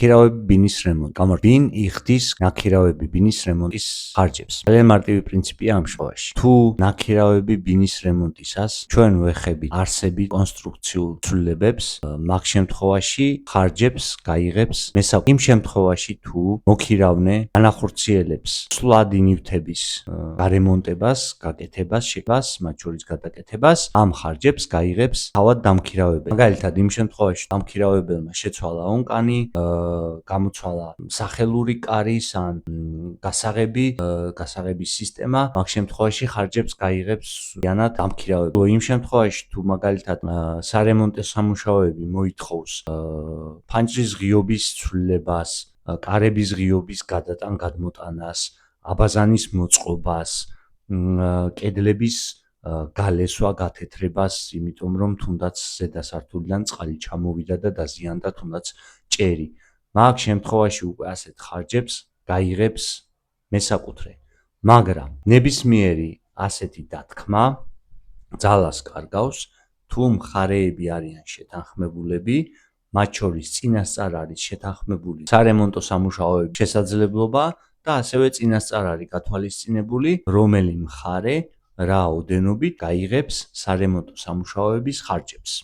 ნაქირავები ბინის რემონტი. ბინ იხდის ნაქირავები ბინის რემონტის ხარჯებს. ძალიან მარტივი პრინციპია ამ შემთხვევაში. თუ ნაქირავები ბინის რემონტისას ჩვენ ვეხებით არსებით კონსტრუქციულ ცვლილებებს, მაგ შემთხვევაში ხარჯებს გაიღებს მესაკუთრე. იმ შემთხვევაში თუ მოქირავნე განახორციელებს სვლადი ნივთების გარემონტებას, გაკეთებას, შექმნას, მათ შორის გადაკეთებას, ამ ხარჯებს გაიღებს თავად დამქირავებელი. მაგალითად, იმ შემთხვევაში დამქირავებელმა შეცვალა ონკანი, გამოცვალა სახელური კარის ან გასაღების სისტემა, მაგ შემთხვევაში ხარჯებს გაიღებს ზიანად დამქირავებელი. იმ შემთხვევაში თუ მაგალითად სარემონტო სამუშაოები მოითხოვს ფანჯრის ღიობის ცვლილებას, კარების ღიობის გადმოტანას, აბაზანის მოწყობას, კედლების გალესვა, გათეთრებას, იმიტომ რომ თუნდაც ზედა სართულიდან წყალი ჩამოვიდა და დაზიანდა თუნდაც ჭერი. მაგ შემთხვევაში უკვე ასეთ ხარჯებს გაიღებს მესაკუთრე. მაგრამ ნებისმიერი ასეთი დათქმა ძალას კარგავს, თუ მხარეები არიან შეთანხმებულები, მათ შორის წინასწარ არის შეთანხმებული სარემონტო სამუშაოების შესაძლებლობა და ასევე წინასწარ არის გათვალისწინებული, რომელი მხარე რა ოდენობით გაიღებს სარემონტო სამუშაოების ხარჯებს.